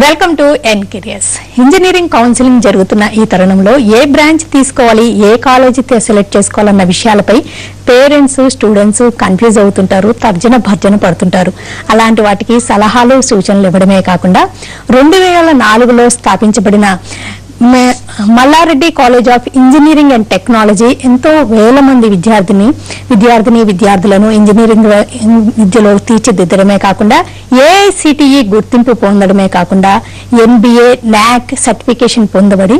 Welcome to N Careers. Engineering counselling జరుగుతున్న ఈ తరుణంలో ఏ బ్రాంచ్ తీసుకోవాలి, ఏ కాలేజీ సెలెక్ట్ చేసుకోవాలన్న విషయాలపై పేరెంట్స్, స్టూడెంట్స్ కన్ఫ్యూజ్ అవుతుంటారు, తర్జన భర్జన పడుతుంటారు. అలాంటి వాటికి సలహాలు, సూచనలు ఇవ్వడమే కాకుండా 2004లో స్థాపించబడిన Mallareddy college of engineering and technology ఎంతో వేల మంది విద్యార్థులను ఇంజనీరింగ్ విద్యలో తీర్చిదిద్దడమే కాకుండా ఏఐసిటిఈ గుర్తింపు పొందడమే కాకుండా MBA, NAC సర్టిఫికేషన్ పొందబడి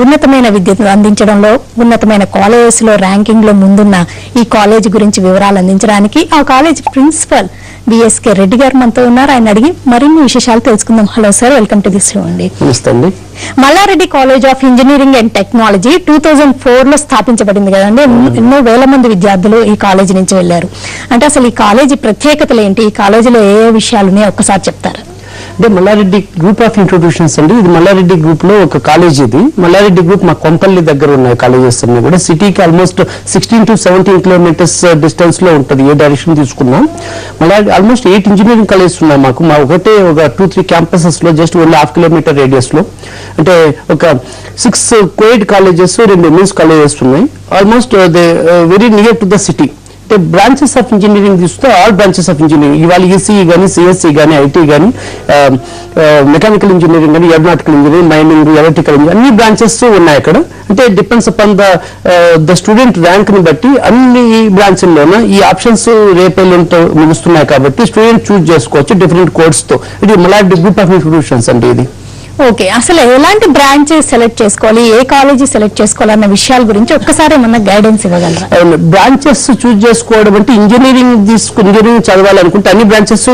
ఉన్నతమైన విద్యను అందించడంలో, ఉన్నతమైన కాలేజెస్ లో ర్యాంకింగ్ లో ముందున్న ఈ కాలేజ్ గురించి వివరాలు అందించడానికి ఆ కాలేజ్ ప్రిన్సిపల్ VSK రెడ్డి గారు మనతో ఉన్నారు. ఆయన అడిగి మరిన్ని విశేషాలు తెలుసుకుందాం. Hello sir, welcome to this show అండి. Malla Reddy college of engineering and technology 2004లో స్థాపించబడింది కదండి. ఎన్నో వేల మంది విద్యార్థులు ఈ కాలేజీ నుంచి వెళ్లారు. అంటే అసలు ఈ కాలేజీ ప్రత్యేకతలు ఏంటి, ఈ కాలేజీలో ఏ విషయాలు ఒక్కసారి చెప్తారా? అంటే మల్లారెడ్డి గ్రూప్ ఆఫ్ ఇన్స్టిట్యూషన్స్ అండి. ఇది మల్లారెడ్డి గ్రూప్ లో ఒక కాలేజ్. ఇది మల్లారెడ్డి గ్రూప్ మా కొంపల్లి దగ్గర ఉన్నాయి కాలేజెస్ అన్ని కూడా. సిటీకి ఆల్మోస్ట్ 16 to 17 కిలోమీటర్స్ డిస్టెన్స్ లో ఉంటుంది ఏ డైరెక్షన్ తీసుకున్నాం. మల్లారెడ్డి ఆల్మోస్ట్ 8 ఇంజనీరింగ్ కాలేజెస్ ఉన్నాయి మాకు. మా ఒక 2-3 క్యాంపసెస్ లో జస్ట్ ఓన్లీ 1/2 కిలోమీటర్ రేడియస్ లో. అంటే ఒక 6 కోఎడ్ కాలేజెస్, 2 ఉమెన్స్ కాలేజెస్ ఉన్నాయి. Almost very near to the city. అంటే బ్రాంచెస్ ఆఫ్ ఇంజనీరింగ్ చూస్తే ఆల్ బ్రాంచెస్ ఆఫ్ ఇంజనీరింగ్, ఇవాళ ఈసీఈ కానీ, సిఎస్సి కానీ, ఐటీ కానీ, మెకానికల్ ఇంజనీరింగ్ కానీ, aeronautical engineering, mining, electrical engineering అన్ని బ్రాంచెస్ ఉన్నాయి అక్కడ. అంటే depends upon the student rank ని బట్టి అన్ని బ్రాంచ్ల్లోనూ ఈ ఆప్షన్స్ రేపేళ్ళతో ముగుస్తున్నాయి కాబట్టి స్టూడెంట్ చూస్ చేసుకోవచ్చు డిఫరెంట్ కోర్స్ తో. ఇది మల్లారెడ్డి గ్రూప్ ఆఫ్ ఇన్స్టిట్యూషన్స్ అండి. ఇది ఓకే, అసలు ఎలాంటి బ్రాంచ్ సెలెక్ట్ చేసుకోవాలి, ఏ కాలేజీ సెలెక్ట్ చేసుకోవాలన్న విషయాల గురించి ఒక్కసారి ఏమన్నా గైడెన్స్ ఇవ్వగలరా? బ్రాంచెస్ చూస్ చేసుకోవడం అంటే ఇంజనీరింగ్ చదవాలనుకుంటే అన్ని బ్రాంచెస్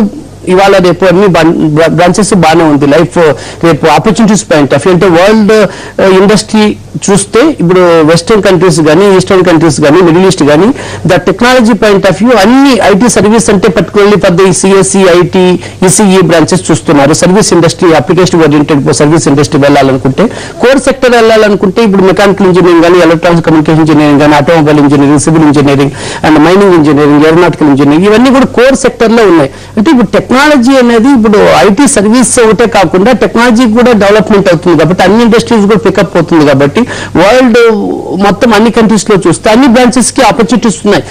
ఇవాళ రేపు అన్ని బ్రాంచెస్ బాగానే ఉంది. లైఫ్ రేపు ఆపర్చునిటీస్ పాయింట్ ఆఫ్ వ్యూ అంటే వరల్డ్ ఇండస్ట్రీ చూస్తే ఇప్పుడు వెస్టర్న్ కంట్రీస్ కానీ, ఈస్టర్న్ కంట్రీస్ కానీ, మిడిల్ ఈస్ట్ కానీ the technology point of view అన్ని ఐటీ సర్వీస్ అంటే పర్టికులర్లీ పెద్ద సిఎస్సి, ఐటీ, ఈసీఈ బ్రాంచెస్ చూస్తున్నారు. Service industry, application oriented service industry వెళ్ళాలనుకుంటే, కోర్ సెక్టర్ వెళ్ళాలనుకుంటే ఇప్పుడు మెకానికల్ ఇంజనీరింగ్ కానీ, ఎలక్ట్రానిక్స్ కమ్యూనికేషన్ ఇంజనీరింగ్ కానీ, automobile engineering, civil engineering and mining engineering, aeronautical engineering ఇవన్నీ కూడా కోర్ సెక్టర్ లో ఉన్నాయి. అంటే ఇప్పుడు టెక్నాలజీ అనేది ఇప్పుడు ఐటీ సర్వీస్ ఒకటే కాకుండా టెక్నాలజీ కూడా డెవలప్మెంట్ అవుతుంది కాబట్టి అన్ని ఇండస్ట్రీస్ కూడా పికప్ అవుతుంది కాబట్టి వరల్డ్ మొత్తం అన్ని కంట్రీస్ లో చూస్తే అన్ని బ్రాంచెస్ కి ఆపర్చునిటీస్ ఉన్నాయి.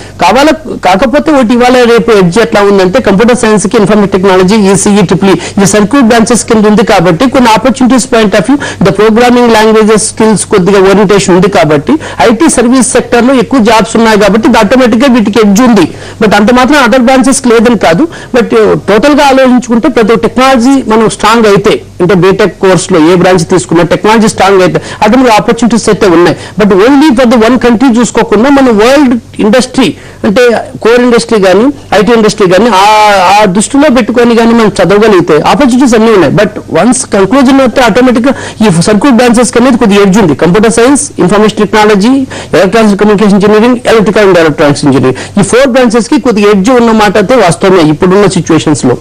కాకపోతే ఒకటి ఇవాళ రేపు ఎడ్జ్ ఎట్లా ఉందంటే కంప్యూటర్ సైన్స్ కి, information technology, ECE, triple E circuit branches కింద ఉంది కాబట్టి కొన్ని opportunities point of view the programming languages skills కొద్దిగా ఓరియంటేషన్ ఉంది కాబట్టి ఐటీ సర్వీస్ సెక్టర్ లో ఎక్కువ జాబ్స్ ఉన్నాయి కాబట్టి ఆటోమేటిక్ గా వీటికి ఎడ్జ్ ఉంది. బట్ అంత మాత్రం అదర్ బ్రాంచెస్ లేదని కాదు. బట్ టోటల్ గా ఆలోచించుకుంటే ప్రతి టెక్నాలజీ మనం స్ట్రాంగ్ అయితే, అంటే బీటెక్ కోర్స్ లో ఏ బ్రాంచ్ తీసుకున్నా టెక్నాలజీ స్ట్రాంగ్ అయితే అటువంటి ఆపర్చునిటీస్ అయితే ఉన్నాయి. But only for the one country చూసుకోకుండా మన వరల్డ్ ఇండస్ట్రీ అంటే కోర్ ఇండస్ట్రీ కానీ, ఐటీ ఇండస్ట్రీ కానీ ఆ దృష్టిలో పెట్టుకొని కానీ మనం చదవగలిగితే ఆపర్చునిటీస్ అన్ని ఉన్నాయి. బట్ వన్స్ కంక్లూజన్ అయితే ఆటోమేటిక్ గా ఈ సర్క్యూట్ బ్రాంచెస్ అనేది కొద్దిగా ఎడ్జ్ ఉంది. Computer science, information technology, electronics communication engineering, electrical and electronics engineering ఈ 4 బ్రాంచెస్ కి కొద్దిగా ఎడ్జ్ ఉన్న మాట అయితే వాస్తవమే ఇప్పుడున్న సిచ్యువేషన్స్ లో.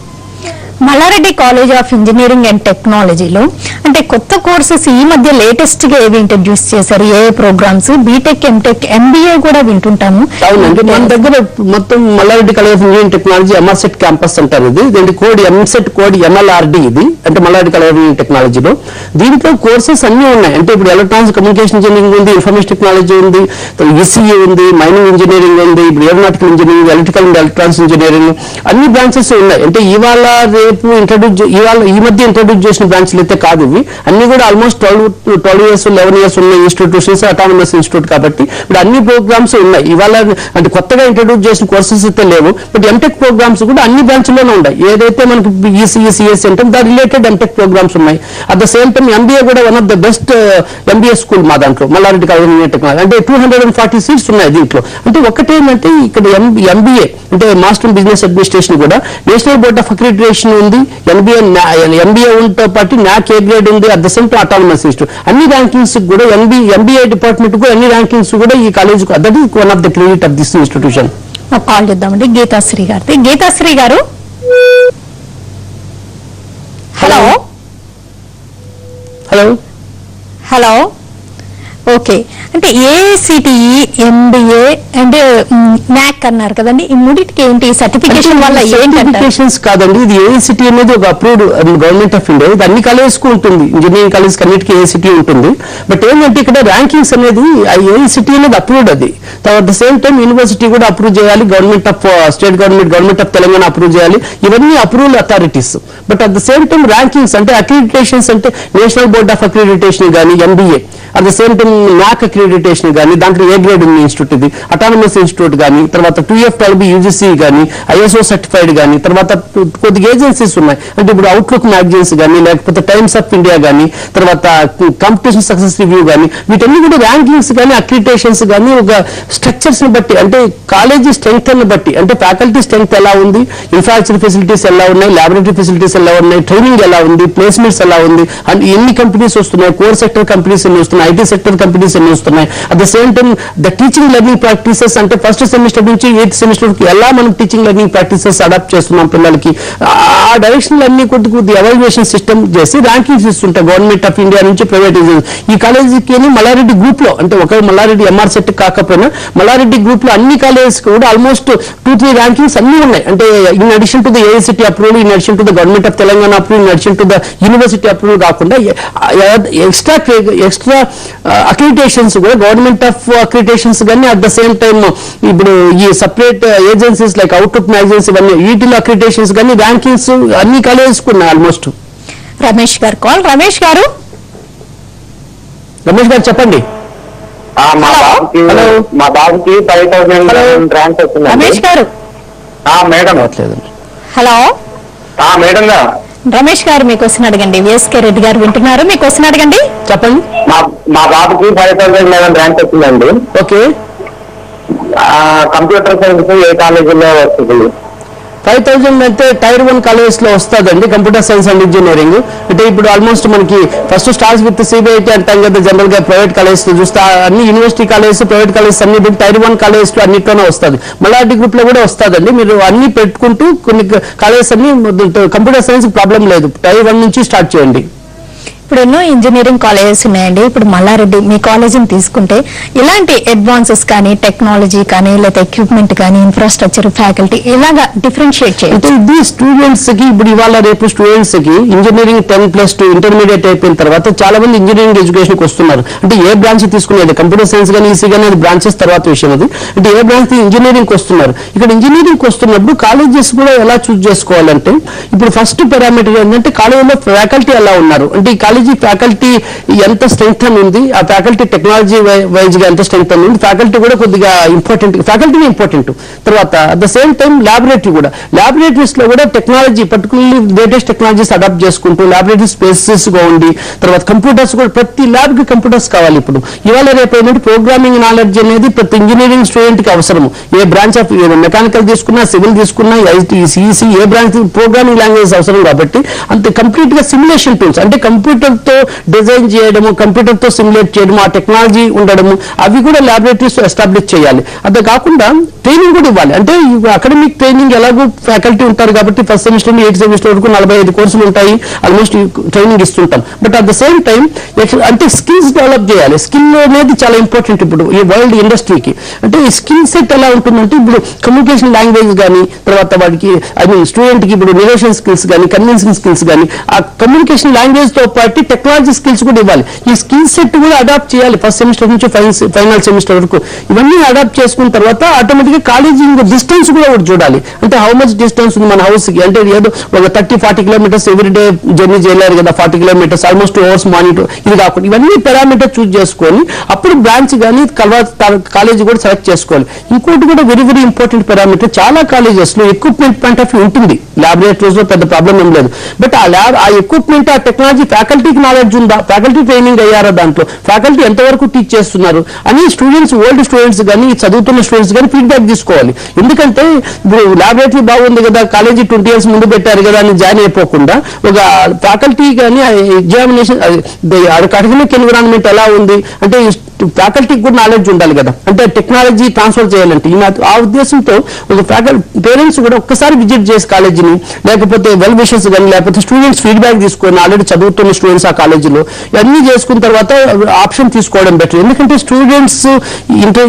Mallareddy college of engineering and టెక్నాలజీలో అంటే కొత్త కోర్సెస్ ఈ మధ్య లేటెస్ట్ గా ఏవి ఇంట్రడ్యూస్ చేశారు, ఏ ప్రోగ్రామ్స్? బీటెక్, ఎంటెక్, MBA కూడా వింటుంటాము. అవునండి, మన దగ్గర మొత్తం Mallareddy college of engineering technology MRSET campus అంటారు. ఇది దీని కోడ్ MSET కోడ్ MLRD. ఇది అంటే మల్లారెడ్డి కాలేజ్ ఆఫ్ ఇంజనీరింగ్ టెక్నాలజీలో దీంట్లో కోర్సెస్ అన్ని ఉన్నాయి. అంటే ఇప్పుడు ఎలక్ట్రానిక్స్ కమ్యూనికేషన్ ఇంజనీరింగ్ ఉంది, ఇన్ఫర్మేషన్ టెక్నాలజీ ఉంది, ఈసీఈ ఉంది, మైనింగ్ ఇంజనీరింగ్ ఉంది, ఇప్పుడు aeronautical engineering, electrical and electronics engineering అన్ని బ్రాంచెస్ ఉన్నాయి. అంటే ఇవాళ ఈ మధ్య ఇంట్రడ్యూస్ చేసిన బ్రాంచ్లు అయితే కాదు. ఇవి అన్ని కూడా ఆల్మోస్ట్ 12 years 11 years ఉన్న ఇన్స్టిట్యూషన్స్, అటానమస్ ఇన్స్టిట్యూట్ కాబట్టి ఇప్పుడు అన్ని ప్రోగ్రామ్స్ ఉన్నాయి. ఇవాళ అంటే కొత్తగా ఇంట్రడ్యూస్ చేసిన కోర్సెస్ అయితే లేవు. బట్ ఎంటెక్ ప్రోగ్రామ్స్ కూడా అన్ని బ్రాంచ్లోనే ఉన్నాయి. ఏదైతే మనకి ఈసీఈ, సిఎస్సి అంటే దాని రిలేటెడ్ ఎంటెక్ ప్రోగ్రామ్స్ ఉన్నాయి. At the same time MBA కూడా one of the best MBA school మా దాంట్లో Mallareddy college of engineering technology. అంటే 240 సీట్స్ ఉన్నాయి దీంట్లో. అంటే ఒకటేంటంటే ఇక్కడ MBA అంటే మాస్టర్ బిజినెస్ అడ్మినిస్ట్రేషన్ కూడా నేషనల్ బోర్డ్ ఆఫ్ అక్రిడిటేషన్ ఉంది. MBA తో పాటు NAC A గ్రేడ్ ఉంది. At the same time autonomous institute అన్ని ర్యాంకింగ్స్ కూడా MBA డిపార్ట్మెంట్ కూడా అన్ని ర్యాంకింగ్స్ కూడా ఈ college that is one of the credit of this institution. Call చేద్దామండి గీతాశ్రీ గారి. గీతాశ్రీ గారు, హలో. హలో హలో ఓకే, అంటే ఏఐసిటిఈ, ఎంబీఏ అండ్ న్యాక్ అన్నారు కదండి, ఈ మూడింటికి ఏంటి సర్టిఫికేషన్ వల్ల ఏంటంటారు? సర్టిఫికేషన్స్ కాదండి, ఇది ఏఐసిటీ అనేది ఒక అప్రూవ్డ్ గవర్నమెంట్ ఆఫ్ ఇండియా. ఇది అన్ని కాలేజెస్ కు ఉంటుంది, ఇంజనీరింగ్ కాలేజ్ అన్నిటికీ ఏఐసిటీ ఉంటుంది. బట్ ఏంటంటే ఇక్కడ ర్యాంకింగ్స్ అనేది ఏఐసిటీ అనేది అప్రూవ్డ్ అది. At the same time university కూడా అప్రూవ్ చేయాలి, government of state government of Telangana approve చేయాలి. ఇవన్నీ approval authorities. But at the same time rankings అంటే అక్రిడిటేషన్స్ అంటే నేషనల్ బోర్డ్ ఆఫ్ అక్రిడిటేషన్ కానీ, MBA at the same time NAAC accreditation కానీ, దాంట్లో A grade ఉన్న ఇన్స్టిట్యూట్ ఇది, అటానమస్ ఇన్స్టిట్యూట్ కానీ, తర్వాత 2F12B యూజీసీ కానీ, ఐఎస్ఓ సర్టిఫైడ్ కానీ, తర్వాత కొద్దిగా ఏజెన్సీస్ ఉన్నాయి. అంటే ఇప్పుడు అవుట్లుక్ మ్యాగజైన్స్ కానీ, లేకపోతే టైమ్స్ ఆఫ్ ఇండియా కానీ, తర్వాత కాంపిటీషన్ సక్సెస్ రివ్యూ కానీ, వీటన్ని కూడా ర్యాంకింగ్స్ కానీ, అక్రిడిటేషన్స్ కానీ ఒక స్ట్రక్చర్స్ ని బట్టి, అంటే కాలేజీ స్ట్రెంగ్త్ ని బట్టి, అంటే ఫ్యాకల్టీ స్ట్రెంగ్త్ ఎలా ఉంది, ఇన్ఫ్రాస్ట్రక్చర్ ఫెసిలిటీస్ ఎలా ఉన్నాయి, ల్యాబొరేటరీ ఫెసిలిటీస్ ఎలా ఉన్నాయి, ట్రైనింగ్ ఎలా ఉంది, ప్లేస్మెంట్స్ ఎలా ఉంది, అండ్ ఎన్ని కంపెనీస్ వస్తున్నాయి, కోర్ సెక్టర్ కంపెనీస్ ఎన్ని వస్తున్నాయి, ఐటీ సెక్టర్ కంపెనీస్ ఎన్ని వస్తున్నాయి. At the same time the teaching learning practices అంటే ఫస్ట్ సెమిస్టర్ నుంచి 8th సెమిస్టర్ కి ఎలా మనం టీచింగ్ లెర్నింగ్ ప్రాక్టీసెస్ అడాప్ట్ చేస్తున్నాం పిల్లలకి, ఆ డైరెక్షన్ అన్ని కొద్ది ఎవాల్యుయేషన్ సిస్టమ్ చేసి ర్యాంకింగ్స్ ఇస్తుంటాయి గవర్నమెంట్ ఆఫ్ ఇండియా నుంచి ప్రైవేట్ ఏజెన్సీ. ఈ కాలేజీకి మల్లారెడ్డి గ్రూప్ లో, అంటే ఒక మల్లారెడ్డి ఎంఆర్ సెట్ కాకపోయినా మల్లారెడ్డి గ్రూప్ లో అన్ని కాలేజెస్ కూడా ఆల్మోస్ట్ 2-3 ర్యాంకింగ్స్ అన్ని ఉన్నాయి. అంటే in addition to the AICTE approval, in addition to the government of Telangana approval, in addition to the university approval కాకుండా ఎక్స్ట్రా అక్రిడిటేషన్స్ కూడా గవర్నమెంట్ ఆఫ్ అక్రిడిటేషన్స్ కానీ, అట్ ద సేమ్ టైమ్ ఇప్పుడు ఈ separate agencies like outlook magazines ఇవన్నీ వీటిలో అక్రిడిటేషన్స్ కానీ, rankings అన్ని colleges ఉన్నాయి ఆల్మోస్ట్. రమేష్ గారు కాల్. రమేష్ గారు చెప్పండి. మా బాబుకి 5,000 ర్యాంక్ వచ్చింది. రమేష్ గారు మేడం. హలో మేడం గా రమేష్ గారు, మీ క్వశ్చన్ అడగండి. VSK రెడ్డి గారు వింటున్నారు, మీ క్వశ్చన్ అడగండి. చెప్పండి. మా బాబుకి 5,011 ర్యాంక్ వచ్చిందండి. ఓకే, కంప్యూటర్ సైన్స్ ఏ కాలేజీలో వస్తుంది? 5,000 అయితే టైర్ 1 కాలేజెస్ లో వస్తుందండి, కంప్యూటర్ సైన్స్ అండ్ ఇంజనీరింగ్. అంటే ఇప్పుడు ఆల్మోస్ట్ మనకి ఫస్ట్ స్టార్స్ విత్ సిబిఐటీ అంటాం కదా, జనరల్ గా ప్రైవేట్ కాలేజెస్ చూస్తే అన్ని యూనివర్సిటీ కాలేజెస్, ప్రైవేట్ కాలేజెస్ అన్ని టైర్ 1 కాలేజెస్ లో అన్నిట్లోనే వస్తుంది. మల్లారెడ్డి గ్రూప్ లో కూడా వస్తుందండి. మీరు అన్ని పెట్టుకుంటూ కొన్ని కాలేజెస్ అన్ని కంప్యూటర్ సైన్స్ ప్రాబ్లం లేదు, టైర్ 1 నుంచి స్టార్ట్ చేయండి. ఇప్పుడు ఎన్నో ఇంజనీరింగ్ కాలేజెస్ ఉన్నాయండి. ఇప్పుడు మల్లారెడ్డి మీ కాలేజీని తీసుకుంటే ఇలాంటి అడ్వాన్సెస్ కానీ, టెక్నాలజీ కానీ, లేదా ఎక్విప్మెంట్ కానీ, ఇన్ఫ్రాస్ట్రక్చర్, ఫ్యాకల్టీ ఇలాగా డిఫరెన్షియేట్ చేయాలి. అంటే ఇది స్టూడెంట్స్ కి ఇప్పుడు ఇవాళ రేపు స్టూడెంట్స్ కి ఇంజనీరింగ్ 10+2 ఇంటర్మీడియట్ అయిపోయిన తర్వాత చాలా మంది ఇంజనీరింగ్ ఎడ్యుకేషన్ కి వస్తున్నారు. అంటే ఏ బ్రాంచ్ తీసుకునేది, కంప్యూటర్ సైన్స్ కానీ, ఈసీ కానీ, అది బ్రాంచెస్ తర్వాత విషయం. అది అంటే ఏ బ్రాంచ్ ఇంజనీరింగ్ కి వస్తున్నారు. ఇక్కడ ఇంజనీరింగ్ కి వస్తున్నప్పుడు కాలేజెస్ కూడా ఎలా చూస్ చేసుకోవాలంటే, ఇప్పుడు ఫస్ట్ పారామీటర్ ఏంటంటే కాలేజీలో ఫ్యాకల్టీ ఎలా ఉన్నారు, అంటే ఈ కాలేజీ ఫ్యాకల్టీ ఎంత స్ట్రెంగ్త్ అని ఉంది, ఆ ఫ్యాకల్టీ టెక్నాలజీ వైజ్ గా ఎంత స్ట్రెంగ్త్ అని ఉంది, ఫ్యాకల్టీ కూడా కొద్దిగా ఇంపార్టెంట్, ఫ్యాకల్టీనే ఇంపార్టెంట్. తర్వాత at the same time laboratory కూడా, ల్యాబొరేటరీస్ లో కూడా technology particularly latest technologies adapt చేసుకుంటూ ల్యాబొరేటరీ స్పేసెస్ గా ఉండి, తర్వాత కంప్యూటర్స్ కూడా ప్రతి ల్యాబ్ కి కంప్యూటర్స్ కావాలి. ఇప్పుడు ఇవాళ రేపు ఏంటంటే ప్రోగ్రామింగ్ నాలెడ్జ్ అనేది ప్రతి ఇంజనీరింగ్ స్టూడెంట్ కి అవసరం. ఏ బ్రాంచ్ ఆఫ్ మెకానికల్ తీసుకున్నా, సివిల్ తీసుకున్నా, IT, CEC, A branch programming language అవసరం. కాబట్టి అంతే కంప్లీట్ గా సిమ్యులేషన్ టూల్స్, అంటే కంప్యూటర్ తో డిజైన్ చేయడము, కంప్యూటర్ తో సిమ్యులేట్ చేయడము, ఆ టెక్నాలజీ ఉండడము, అవి కూడా ల్యాబొరేటరీస్ ఎస్టాబ్లిష్ చేయాలి. అదే కాకుండా ట్రైనింగ్ కూడా ఇవ్వాలి. అంటే అకాడమిక్ ట్రైనింగ్ ఎలాగో ఫ్యాకల్టీ ఉంటారు కాబట్టి ఫస్ట్ సెమిస్టర్ 8th సెమిస్టర్ వరకు 45 కోర్సులు ఉంటాయి, ఆల్మోస్ట్ ట్రైనింగ్ ఇస్తుంటాం. But at the same time అంటే స్కిల్స్ డెవలప్ చేయాలి. స్కిల్ అనేది చాలా ఇంపార్టెంట్ ఇప్పుడు ఈ వరల్డ్ ఇండస్ట్రీకి. అంటే ఈ స్కిల్ సెట్ ఎలా ఉంటుందంటే, ఇప్పుడు కమ్యూనికేషన్ లాంగ్వేజ్ కానీ, తర్వాత వాడికి స్టూడెంట్ కి ఇప్పుడు నెగోషియేషన్ స్కిల్స్ కానీ, కన్విన్సింగ్ స్కిల్స్ కానీ, ఆ కమ్యూనికేషన్ లాంగ్వేజ్ తో పాటు టెక్నాలజీ స్కిల్స్ కూడా ఇవ్వాలి. ఈ స్కిల్ సెట్ కూడా అడాప్ట్ చేయాలి ఫస్ట్ సెమిస్టర్ నుంచి ఫైనల్ సెమిస్టర్ వరకు. ఇవన్నీ అడాప్ట్ చేసుకున్న తర్వాత ఆటోమేటిక్ గా కాలేజీ డిస్టెన్స్ కూడా ఒకటి చూడాలి. అంటే హౌ మచ్ డిస్టెన్స్ ఉంది మన హౌస్ కి, అంటే ఏదో ఒక 30-40 కిలోమీటర్స్ ఎవ్రీడే జర్నీ చేయలేరు కదా, 40 కిలోమీటర్స్ ఆల్మోస్ట్ 2 hours మానిటర్, ఇది కాకుండా ఇవన్నీ పారామీటర్ చూస్ చేసుకొని అప్పుడు బ్రాంచ్ కానీ కాలేజీ కూడా సెలెక్ట్ చేసుకోవాలి. ఇంకోటి కూడా వెరీ వెరీ ఇంపార్టెంట్ పారామీటర్, చాలా కాలేజెస్ లో ఎక్విప్మెంట్ పాయింట్ ఆఫ్ వ్యూ ఉంటుంది, ల్యాబొరేటరీస్ లో పెద్ద ప్రాబ్లం ఏం లేదు. బట్ ఆ ఎక్విప్మెంట్, ఆ టెక్నాలజీ ఫ్యాకల్టీకి నాలెడ్జ్ ఉందా, ఫ్యాకల్టీ ట్రైనింగ్ అయ్యారా, దాంట్లో ఫ్యాకల్టీ ఎంతవరకు టీచ్ చేస్తున్నారు అని స్టూడెంట్స్, ఓల్డ్ స్టూడెంట్స్ కానీ, చదువుతున్న స్టూడెంట్స్ కానీ ఫీడ్బ్యాక్ తీసుకోవాలి. ఎందుకంటే ఇప్పుడు ల్యాబొరేటరీ బాగుంది కదా, కాలేజీ 20 years ముందు పెట్టారు కదా అని జాయిన్ అయిపోకుండా ఒక ఫ్యాకల్టీ కానీ ఎగ్జామినేషన్, అకాడమిక్ ఎన్విరాన్మెంట్ ఎలా ఉంది అంటే ఫ్యాకల్టీకి కూడా నాలెడ్జ్ ఉండాలి కదా, అంటే టెక్నాలజీ ట్రాన్స్ఫర్ చేయాలంటే. ఆ ఉద్దేశంతో ఒక పేరెంట్స్ కూడా ఒక్కసారి విజిట్ చేసి కాలేజీని, లేకపోతే వెల్ విషర్స్ కానీ, లేకపోతే స్టూడెంట్స్ ఫీడ్బ్యాక్ తీసుకొని, ఆల్రెడీ చదువుతున్న స్టూడెంట్స్ స్టూడెంట్స్ ఆ కాలేజీలో ఇవన్నీ చేసుకున్న తర్వాత ఆప్షన్ తీసుకోవడం బెటర్. ఎందుకంటే స్టూడెంట్స్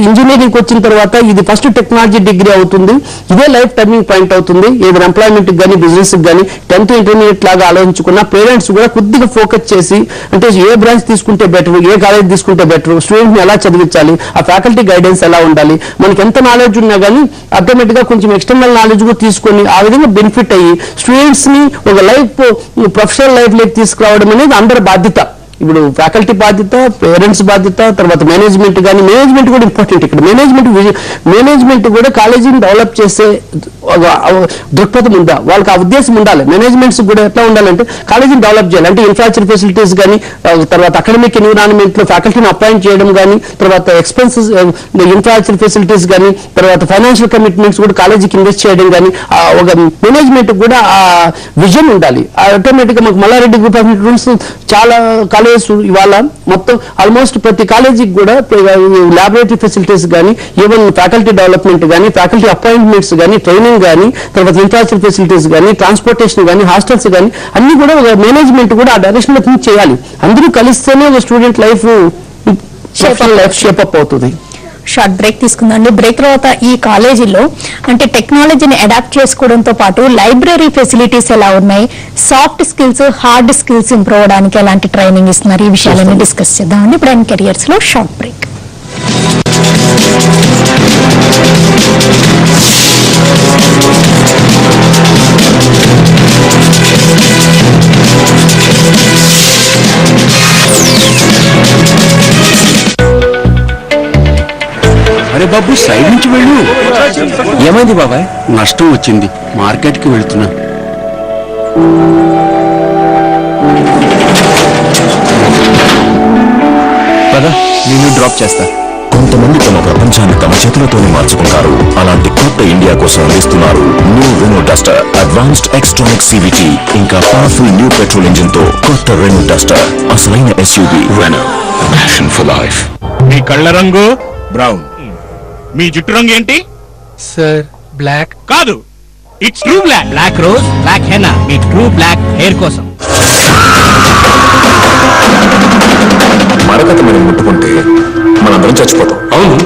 ఇంజనీరింగ్ వచ్చిన తర్వాత ఇది ఫస్ట్ టెక్నాలజీ డిగ్రీ అవుతుంది, ఇదే లైఫ్ టర్నింగ్ పాయింట్ అవుతుంది. ఏదైనా ఎంప్లాయ్మెంట్ కానీ బిజినెస్ కానీ 10th ఇంటర్మీడియట్ లాగా ఆలోచించుకున్న పేరెంట్స్ కూడా కొద్దిగా ఫోకస్ చేసి అంటే ఏ బ్రాంచ్ తీసుకుంటే బెటర్, ఏ కాలేజ్ తీసుకుంటే బెటర్, స్టూడెంట్ ని ఎలా చదివించాలి, ఆ ఫ్యాకల్టీ గైడెన్స్ ఎలా ఉండాలి, మనకి ఎంత నాలెడ్జ్ ఉన్నా కానీ ఆటోమేటిక్ గా కొంచెం ఎక్స్టర్నల్ నాలెడ్జ్ కూడా తీసుకొని ఆ విధంగా బెనిఫిట్ అయ్యి స్టూడెంట్స్ ని ఒక లైఫ్ ప్రొఫెషనల్ లైఫ్ లోకి తీసుకురావడం అనేది అందరి బాధ్యత. ఇప్పుడు ఫ్యాకల్టీ బాధ్యత, పేరెంట్స్ బాధ్యత, తర్వాత మేనేజ్మెంట్ కానీ, మేనేజ్మెంట్ కూడా ఇంపార్టెంట్. ఇక్కడ మేనేజ్మెంట్ కూడా కాలేజీని డెవలప్ చేసే దృక్పథం ఉందా, వాళ్ళకి ఆ ఉద్దేశం ఉండాలి. మేనేజ్మెంట్స్ కూడా ఎట్లా ఉండాలంటే కాలేజీని డెవలప్ చేయాలి అంటే ఇన్ఫ్రాస్ట్రక్చర్ ఫెసిలిటీస్ కానీ, తర్వాత అకాడమిక్ ఎన్విరాన్మెంట్ లో ఫ్యాకల్టీని అపాయింట్ చేయడం కానీ, తర్వాత ఎక్స్పెన్సెస్ ఇన్ఫ్రాస్ట్రక్చర్ ఫెసిలిటీస్ కానీ, తర్వాత ఫైనాన్షియల్ కమిట్మెంట్స్ కూడా కాలేజీకి ఇన్వెస్ట్ చేయడం కానీ, ఒక మేనేజ్మెంట్ కూడా ఆ విజన్ ఉండాలి. ఆటోమేటిక్ గా మాకు మల్లారెడ్డి గ్రూప్ ఆఫ్ ఇన్స్టిట్యూట్స్ చాలా కాలేజెస్ ఇవాళ మొత్తం ఆల్మోస్ట్ ప్రతి కాలేజీకి కూడా ల్యాబొరేటరీ ఫెసిలిటీస్ కానీ, ఈవెన్ ఫ్యాకల్టీ డెవలప్మెంట్ కానీ, ఫ్యాకల్టీ అపాయింట్మెంట్స్ కానీ, ట్రైనింగ్ కానీ, తర్వాత ఇన్ఫ్రాస్ట్రక్చర్ ఫెసిలిటీస్ కానీ, ట్రాన్స్పోర్టేషన్ కానీ, హాస్టల్స్ కానీ అన్ని కూడా ఒక మేనేజ్మెంట్ కూడా ఆ డైరెక్షన్ లో థింక్ చేయాలి. అందరూ కలిస్తేనే ఒక స్టూడెంట్ లైఫ్ షేప్ అప్ అవుతుంది. షార్ట్ బ్రేక్ తీసుకుందండి. బ్రేక్ తర్వాత ఈ కాలేజీలో అంటే టెక్నాలజీని అడాప్ట్ చేసుకోవడంతో పాటు లైబ్రరీ ఫెసిలిటీస్ ఎలా ఉన్నాయి, soft skills hard skills improve అవడానికి ఎలాంటి ట్రైనింగ్ ఇస్తున్నారు, ఈ విషయాలన్నీ డిస్కస్ చేద్దామండి. ఇప్పుడు అండ్ కెరియర్స్ లో షార్ట్ బ్రేక్. అరే బాబు సైడ్ నుంచి వెళ్ళు. ఏమైంది బాబాయ్? నష్టం వచ్చింది, మార్కెట్కి వెళ్తున్నా. పద, నేను డ్రాప్ చేస్తా. కొంతమంది తమ ప్రపంచాన్ని తమ చేతులతోనే మార్చుకుంటారు. అలాంటి కొత్త ఇండియా కోసం అందిస్తున్నారు new Renault Duster, advanced Xtronic CVT ఇంకా పవర్ఫుల్ న్యూ పెట్రోల్ ఇంజిన్ తో కొత్త రెనో డస్టర్. అసలైన SUV Renault, passion for life. మీ కళ్ళ రంగు బ్రౌన్, మీ జుట్టు రంగు ఏంటి సార్? బ్లాక్ కాదు, it's true black. Black rose, black henna, మీ ట్రూ బ్లాక్ హెయిర్ కోసం. మరొకటి మనం ముట్టుకుంటే మనందరం చచ్చిపోతాం. అవును.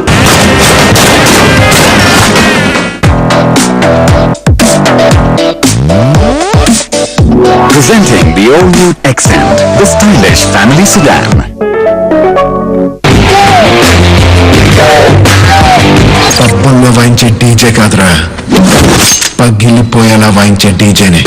Presenting the all-new Accent, the stylish family sedan. పబ్బుల్లో వాయించే డీజే కాదురా, పగిలిపోయేలా వాయించే డీజేనే.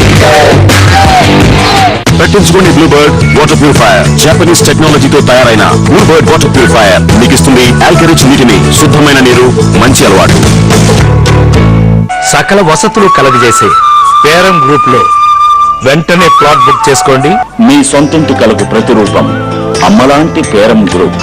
పట్టించుకోండి blue bird water purifier. Japanese టెక్నాలజీతో తయారైన బ్లూ బర్డ్ వాటర్ ప్యూరిఫైయర్ మీకు ఇస్తుంది ఆల్కరిచ్ నీటిని, శుద్ధమైన నీరు, మంచి అలవాటు. సకల వసతులు కలగజేసే పేరం గ్రూప్ లో వెంటనే ప్లాట్ బుక్ చేసుకోండి. మీ సొంతింటి కలకు ప్రతిరూపం అమ్మలాంటి Peram group.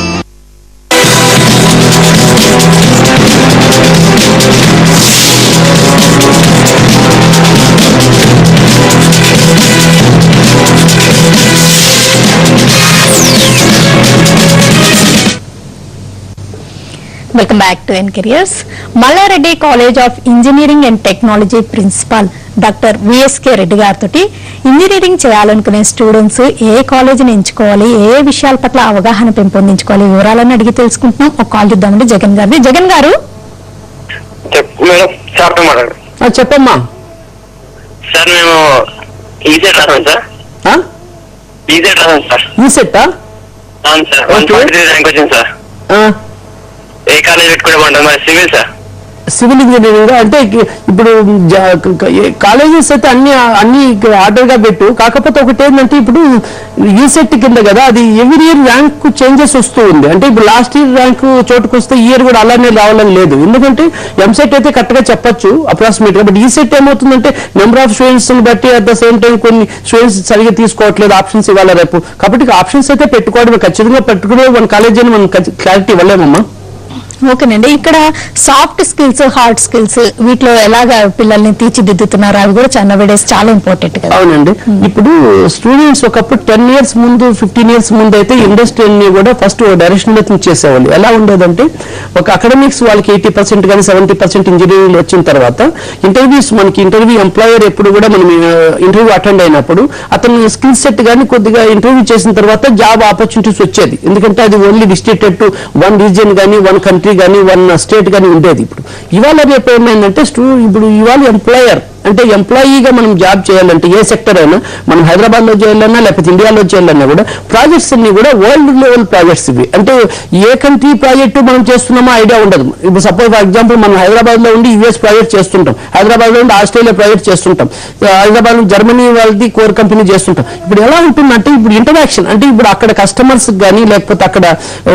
Welcome back to N Careers. Malla Reddy college of engineering and technology principal doctor VSK Reddy గారితో ఇంజనీరింగ్ చేయాలనుకునే స్టూడెంట్స్ ఏ కాలేజీని ఎంచుకోవాలి, ఏ విషయాల పట్ల అవగాహన పెంపొందించుకోవాలి, వివరాలను అడిగి తెలుసుకుంటున్నాం. ఒక కాల్ చూద్దామండి జగన్ గారిని. జగన్ గారు చెప్పమ్మా. సార్ మేము ఈసెట్ రాసాం సార్. ఈసెట్ రాసాం సార్. ఈసెట్టా? అవును సార్. 143 ర్యాంక్ వచ్చింది సార్. ఏ కాలేజ్ పెట్టుకుంటే మరి సివిల్ సార్. సివిల్ ఇంజనీరింగ్ అంటే ఇప్పుడు కాలేజెస్ అయితే అన్ని ఆర్డర్ గా పెట్టు. కాకపోతే ఒకటి ఏంటంటే ఇప్పుడు ఈసెట్ కింద కదా, అది ఎవ్రీ ఇయర్ ర్యాంక్ చేంజెస్ వస్తూ ఉంది. అంటే ఇప్పుడు లాస్ట్ ఇయర్ ర్యాంక్ చోటుకు వస్తే ఈ ఇయర్ కూడా అలానే రావాలని లేదు. ఎందుకంటే ఎంసెట్ అయితే కరెక్ట్ గా చెప్పొచ్చు అప్రాక్సిమేట్ గా, బట్ ఈసెట్ ఏమవుతుందంటే నెంబర్ ఆఫ్ స్టూడెంట్స్ బట్టి అట్ ద సేమ్ టైం కొన్ని స్టూడెంట్స్ సరిగా తీసుకోవట్లేదు, ఆప్షన్స్ ఇవ్వాలి రేపు. కాబట్టి ఆప్షన్స్ అయితే పెట్టుకోవడం ఖచ్చితంగా పెట్టుకునే మన కాలేజ్ అని మనం క్లారిటీ ఇవ్వలేమమ్మా. ఓకేనండి. ఇక్కడ సాఫ్ట్ స్కిల్స్, హార్డ్ స్కిల్స్ వీటిలో ఎలాగా పిల్లల్ని తీర్చిదిద్దుతున్నారు అవి కూడా చాలా ఇంపార్టెంట్ కదా. అవునండి. ఇప్పుడు స్టూడెంట్స్ ఒకప్పుడు 10 years ముందు 15 years ముందు అయితే ఇండస్ట్రీని కూడా ఫస్ట్ డైరెక్షన్ లో థింక్ చేసేవాళ్ళు. ఎలా ఉండేదంటే ఒక అకాడమిక్స్ వాళ్ళకి 80% కానీ 70% ఇంజనీరింగ్ వచ్చిన తర్వాత ఇంటర్వ్యూస్ మనకి ఇంటర్వ్యూ ఎంప్లాయర్ ఎప్పుడు కూడా మనం ఇంటర్వ్యూ అటెండ్ అయినప్పుడు అతని స్కిల్ సెట్ కానీ కొద్దిగా ఇంటర్వ్యూ చేసిన తర్వాత జాబ్ ఆపర్చునిటీస్ వచ్చేది. ఎందుకంటే అది only restricted to one region కానీ వన్ కంట్రీ కానీ వన్ స్టేట్ కానీ ఉండేది. ఇప్పుడు ఇవాళ రేపు ఏమైందంటే ఇప్పుడు ఇవాళ ఎంప్లాయర్ అంటే ఎంప్లాయీగా మనం జాబ్ చేయాలంటే ఏ సెక్టర్ అయినా మనం హైదరాబాద్ లో చేయాలన్నా లేకపోతే ఇండియాలో చేయాలన్నా కూడా ప్రాజెక్ట్స్ అన్ని కూడా వరల్డ్ లెవెల్ ప్రాజెక్ట్స్ ఇవి. అంటే ఏ కంట్రీ ప్రాజెక్టు మనం చేస్తున్నామో ఐడియా ఉండదు. ఇప్పుడు సపోజ్ ఫర్ ఎగ్జాంపుల్ మనం హైదరాబాద్ లో ఉండి యుఎస్ ప్రాజెక్ట్ చేస్తుంటాం, హైదరాబాద్ లో ఉండి ఆస్ట్రేలియా ప్రాజెక్ట్ చేస్తుంటాం, హైదరాబాద్ లో జర్మనీ వాళ్ళది కోర్ కంపెనీ చేస్తుంటాం. ఇప్పుడు ఎలా ఉంటుందంటే ఇప్పుడు ఇంటరాక్షన్ అంటే ఇప్పుడు అక్కడ కస్టమర్స్ కానీ లేకపోతే అక్కడ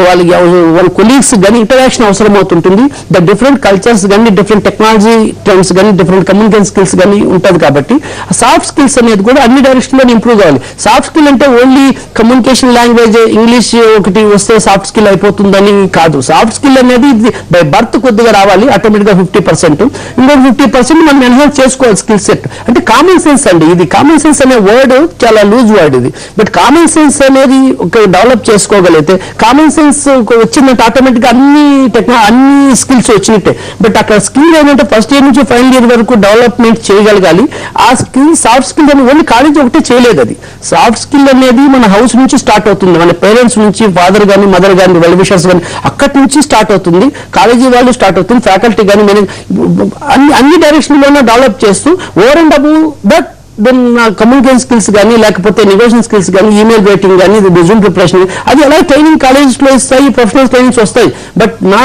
వాళ్ళ కొలీగ్స్ కానీ ఇంటరాక్షన్ అవసరం అవుతుంటుంది. ద డిఫరెంట్ కల్చర్స్ కానీ డిఫరెంట్ టెక్నాలజీ ట్రెండ్స్ కానీ డిఫరెంట్ కమ్యూనికేషన్ స్కిల్స్ కానీ ఉంటుంది. కాబట్టి సాఫ్ట్ స్కిల్స్ అనేది కూడా అన్ని డైరెక్షన్ లో ఇంప్రూవ్ కావాలి. సాఫ్ట్ స్కిల్ అంటే ఓన్లీ కమ్యూనికేషన్ లాంగ్వేజ్ ఇంగ్లీష్ ఒకటి వస్తే సాఫ్ట్ స్కిల్ అయిపోతుందని కాదు. సాఫ్ట్ స్కిల్ అనేది బై బర్త్ కొద్దిగా రావాలి ఆటోమేటిక్ గా 50%. ఇంకొక 50% మనం ఎన్హాన్స్ చేసుకోవాలి స్కిల్ సెట్. అంటే కామన్ సెన్స్ అండి. ఇది కామన్ సెన్స్ అనే వర్డ్ చాలా లూజ్ వర్డ్ ఇది. బట్ కామన్ సెన్స్ అనేది ఒక డెవలప్ చేసుకోగలిగితే కామన్ సెన్స్ వచ్చిందంటే ఆటోమేటిక్ గా అన్ని స్కిల్స్ వచ్చినట్టే. బట్ అక్కడ స్కిల్ ఏంటంటే ఫస్ట్ ఇయర్ నుంచి ఫైనల్ ఇయర్ వరకు డెవలప్మెంట్ చేయగలగాలి. ఆ స్కిల్ సాఫ్ట్ స్కిల్ అని ఓన్లీ కాలేజ్ ఒకటే చేయలేదు. అది సాఫ్ట్ స్కిల్ అనేది మన హౌస్ నుంచి స్టార్ట్ అవుతుంది. మన పేరెంట్స్ నుంచి ఫాదర్ కానీ మదర్ కానీ వెల్ విషర్స్ కానీ అక్కడి నుంచి స్టార్ట్ అవుతుంది. కాలేజీ వాళ్ళు స్టార్ట్ అవుతుంది, ఫ్యాకల్టీ కానీ అన్ని డైరెక్షన్ లోనే డెవలప్ చేస్తూ over and above that then communication skills కానీ లేకపోతే నెగోషియేషన్ స్కిల్స్ కానీ ఈమెయిల్ రైటింగ్ కానీ రెజ్యూమ్ ప్రిపరేషన్ అది ఎలా ట్రైనింగ్ కాలేజెస్ లో ఇస్తాయి, ప్రొఫెషనల్ ట్రైనింగ్స్ వస్తాయి. బట్ నా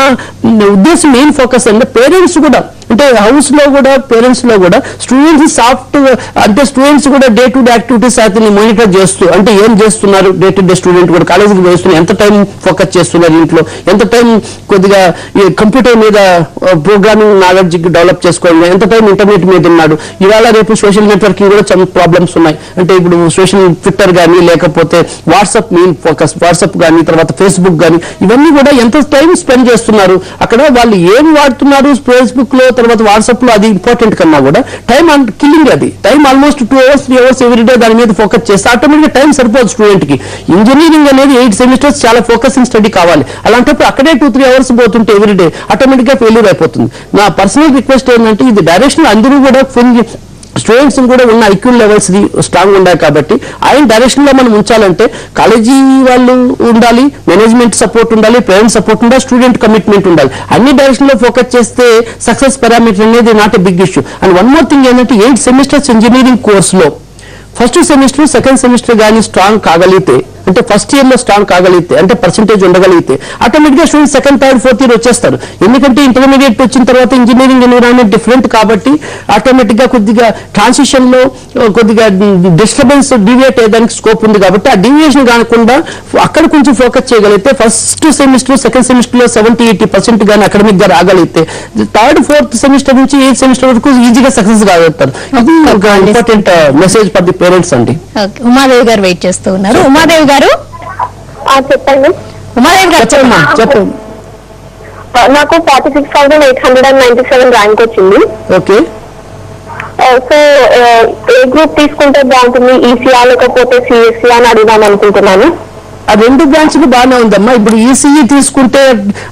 ఉద్దేశం మెయిన్ ఫోకస్ అంటే పేరెంట్స్ కూడా అంటే హౌస్ లో కూడా పేరెంట్స్ లో కూడా స్టూడెంట్స్ సాఫ్ట్ అంటే స్టూడెంట్స్ కూడా డే టు డే యాక్టివిటీస్ అతన్ని మానిటర్ చేస్తూ అంటే ఏం చేస్తున్నారు డే టు డే స్టూడెంట్ కూడా కాలేజీకి వేస్తున్నారు, ఎంత టైం ఫోకస్ చేస్తున్నారు ఇంట్లో, ఎంత టైం కొద్దిగా కంప్యూటర్ మీద ప్రోగ్రామింగ్ నాలెడ్జ్ డెవలప్ చేసుకోవడం, ఎంత టైం ఇంటర్నెట్ మీద ఉన్నాడు. ఇవాళ రేపు సోషల్ నెట్వర్కింగ్ కూడా చాలా ప్రాబ్లమ్స్ ఉన్నాయి. అంటే ఇప్పుడు సోషల్ ట్విట్టర్ కానీ లేకపోతే వాట్సాప్ మెయిన్ ఫోకస్ వాట్సాప్ కానీ తర్వాత ఫేస్బుక్ కానీ ఇవన్నీ కూడా ఎంత టైం స్పెండ్ చేస్తున్నారు, అక్కడ వాళ్ళు ఏం వాడుతున్నారు ఫేస్బుక్ లో తర్వాత వాట్సాప్ లో అది ఇంపార్టెంట్ కన్నా కూడా టైం కిల్లింగ్. అది time almost 2 hours 3 hours everyday దాని మీద ఫోకస్ చేస్తే ఆటోమేటిక్ టైం సరిపోదు స్టూడెంట్ కి. ఇంజనీరింగ్ అనేది 8 semesters చాలా ఫోకసింగ్ స్టడీ కావాలి. అలాంటప్పుడు అక్కడే 2-3 hours పోతుంటే ఎవ్రీడే ఆటోమేటిక్ గా ఫెయిల్యూర్ అయిపోతుంది. నా పర్సనల్ రిక్వెస్ట్ ఏంటంటే ఇది డైరెక్షన్ అందరూ కూడా ఫుల్ స్టూడెంట్స్ కూడా ఉన్న ఐక్యూ లెవెల్స్ స్ట్రాంగ్ ఉండాలి. కాబట్టి ఆయన డైరెక్షన్ లో మనం ఉంచాలంటే కాలేజీ వాళ్ళు ఉండాలి, మేనేజ్మెంట్ సపోర్ట్ ఉండాలి, పేరెంట్స్ సపోర్ట్ ఉండాలి, స్టూడెంట్ కమిట్మెంట్ ఉండాలి. అన్ని డైరెక్షన్ లో ఫోకస్ చేస్తే సక్సెస్ పారామీటర్ అనేది not a big issue. And one more thing ఏంటంటే 8 semesters ఇంజనీరింగ్ కోర్స్ లో ఫస్ట్ సెమిస్టర్ సెకండ్ సెమిస్టర్ కానీ స్ట్రాంగ్ కాగలిగితే అంటే ఫస్ట్ ఇయర్ లో స్ట్రాంగ్ కాగలిగితే అంటే పర్సెంటేజ్ ఉండగలిగితే ఆటోమేటిక్ గా student second third fourth year వచ్చేస్తారు. ఎందుకంటే ఇంటర్మీడియట్ వచ్చిన తర్వాత ఇంజనీరింగ్ ఎన్విరాన్మెంట్ డిఫరెంట్ కాబట్టి ఆటోమేటిక్ గా కొద్దిగా ట్రాన్సిషన్ లో కొద్దిగా డిస్టర్బెన్స్ డీవియేట్ అయ్యేదానికి స్కోప్ ఉంది. కాబట్టి ఆ డీవియేషన్ కాకుండా అక్కడ కొంచెం ఫోకస్ చేయగలిగితే ఫస్ట్ సెమిస్టర్ సెకండ్ సెమిస్టర్ లో 70-80% కానీ అకాడమిక్ గా రాగలిగితే థర్డ్ ఫోర్త్ సెమిస్టర్ నుంచి 8th semester వరకు ఈజీగా సక్సెస్ కాగలుగుతారు. ఇది ఒక important message for the parents అండి. ఉమాదేవి గారు వెయిట్ చేస్తూ ఉన్నారు. ఉమాదేవి గారు చెప్పండి. ఉమాదేవి గారు చెప్పండి. నాకు 46,897 ర్యాంక్ వచ్చింది. ఓకే. సో ఏ గ్రూప్ తీసుకుంటే బాగుంటుంది, ఈసీఆ లేకపోతే సిఎస్సి అని అడుగుదాం అనుకుంటున్నాను. ఆ 2 బ్రాంచ్లు బాగానే ఉందమ్మా. ఇప్పుడు ఈసీఈ తీసుకుంటే